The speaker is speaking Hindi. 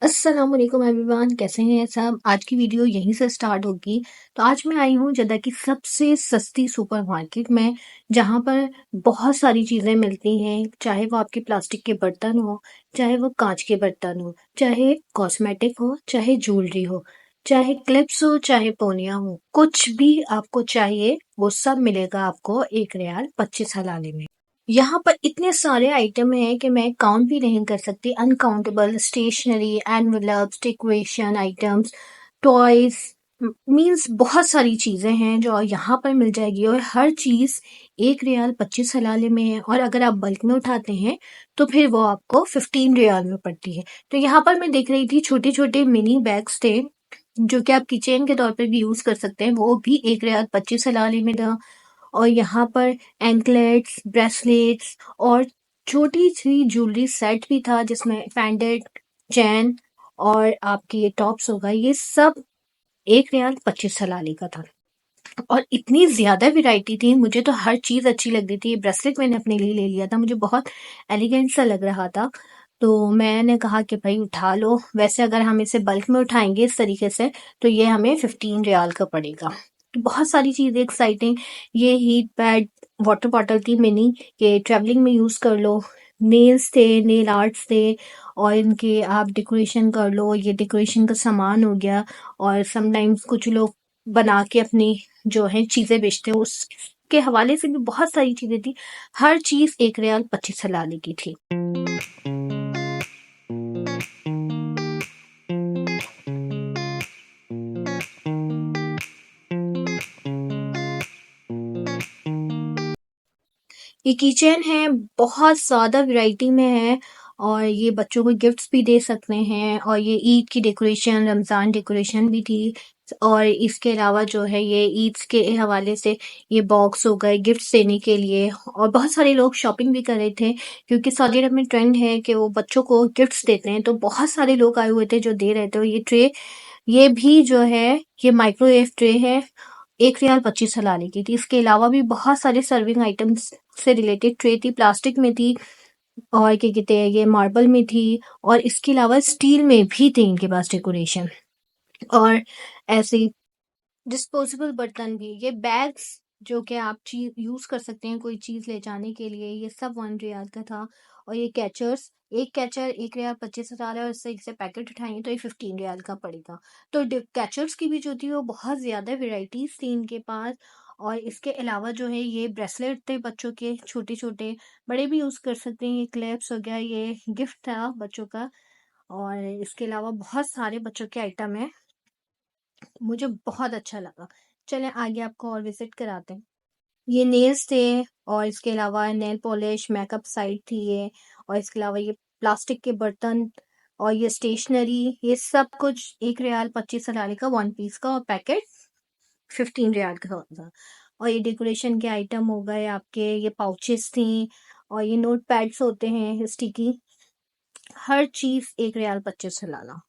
अस्सलाम वालेकुम एवरीवन, कैसे हैं सब। आज की वीडियो यहीं से स्टार्ट होगी। तो आज मैं आई हूँ जद्दा की सबसे सस्ती सुपरमार्केट में, जहाँ पर बहुत सारी चीज़ें मिलती हैं। चाहे वो आपके प्लास्टिक के बर्तन हो, चाहे वो कांच के बर्तन हो, चाहे कॉस्मेटिक हो, चाहे ज्वेलरी हो, चाहे क्लिप्स हो, चाहे पोनिया हो, कुछ भी आपको चाहिए वो सब मिलेगा आपको 1 रियाल 25 हलाले में। यहाँ पर इतने सारे आइटम हैं कि मैं काउंट भी नहीं कर सकती। Uncountable stationery, envelopes, decoration items, toys, means बहुत सारी चीज़ें हैं जो यहाँ पर मिल जाएगी। और हर चीज़ 1 रियाल 25 हलाले में है। और अगर आप बल्क में उठाते हैं तो फिर वो आपको 15 रियाल में पड़ती है। तो यहाँ पर मैं देख रही थी छोटे छोटे मिनी बैग्स थे जो कि आप किचन के तौर पर भी यूज़ कर सकते हैं, वो भी 1 रियाल 25 हलाले में था। और यहाँ पर एंकलेट्स, ब्रेसलेट्स और छोटी सी ज्वेलरी सेट भी था जिसमें पेंडेंट, चैन और आपके ये टॉप्स हो गए, ये सब 1 रियाल 25 हलाले का था। और इतनी ज्यादा वैरायटी थी, मुझे तो हर चीज अच्छी लग रही थी। ये ब्रेसलेट मैंने अपने लिए ले लिया था, मुझे बहुत एलिगेंट सा लग रहा था। तो मैंने कहा कि भाई उठा लो। वैसे अगर हम इसे बल्क में उठाएंगे इस तरीके से तो ये हमें 15 रियाल का पड़ेगा। तो बहुत सारी चीजें एक्साइटिंग। ये हीट पैड वाटर बॉटल थी मिनी, ये ट्रैवलिंग में यूज कर लो। नेल्स थे, नेल आर्ट्स थे, और इनके आप डेकोरेशन कर लो। ये डेकोरेशन का सामान हो गया। और समटाइम्स कुछ लोग बना के अपनी जो है चीजें बेचते हैं, उसके हवाले से भी बहुत सारी चीजें थी। हर चीज 1 रियाल 25 हलाले की थी। ये किचन है, बहुत ज़्यादा वैरायटी में है। और ये बच्चों को गिफ्ट्स भी दे सकते हैं। और ये ईद की डेकोरेशन, रमज़ान डेकोरेशन भी थी। और इसके अलावा जो है ये ईद के हवाले से ये बॉक्स हो गए गिफ्ट्स देने के लिए। और बहुत सारे लोग शॉपिंग भी कर रहे थे, क्योंकि सऊदी अरब में ट्रेंड है कि वो बच्चों को गिफ्ट्स देते हैं। तो बहुत सारे लोग आए हुए थे जो दे रहे थे। और ये ट्रे, ये भी जो है ये माइक्रोवेव ट्रे है, 1 रियाल 25 हलाले की थी। इसके अलावा भी बहुत सारे सर्विंग आइटम्स से रिलेटेड ट्रे थी, प्लास्टिक में थी, और क्या कहते हैं ये मार्बल में थी, और इसके अलावा स्टील में भी थे इनके पास डेकोरेशन। और ऐसे डिस्पोजेबल बर्तन भी, ये बैग्स जो कि आप चीज यूज कर सकते हैं कोई चीज ले जाने के लिए, ये सब 1 रियाल का था। और ये कैचर्स, एक कैचर 1 रियाल 25 हलाल है, और इससे इसे पैकेट उठाएंगे तो ये 15 रियाल का पड़ेगा। तो कैचर्स की भी जो थी वो बहुत ज्यादा वेराइटीज थी इनके पास। और इसके अलावा जो है ये ब्रेसलेट थे बच्चों के, छोटे छोटे, बड़े भी यूज कर सकते हैं। ये क्लिप्स हो गया, ये गिफ्ट था बच्चों का। और इसके अलावा बहुत सारे बच्चों के आइटम है, मुझे बहुत अच्छा लगा। चलें आगे आपको और विजिट कराते हैं। ये नेल्स थे, और इसके अलावा नेल पॉलिश, मेकअप साइट थी ये। और इसके अलावा ये प्लास्टिक के बर्तन, और ये स्टेशनरी, ये सब कुछ 1 रियाल 25 हलाले का, वन पीस का, और पैकेट 15 रियाल का था। और ये डेकोरेशन के आइटम हो गए आपके, ये पाउचेस थी, और ये नोट पैड्स होते हैं स्टिकी। हर चीज 1 रियाल 25 हलाला।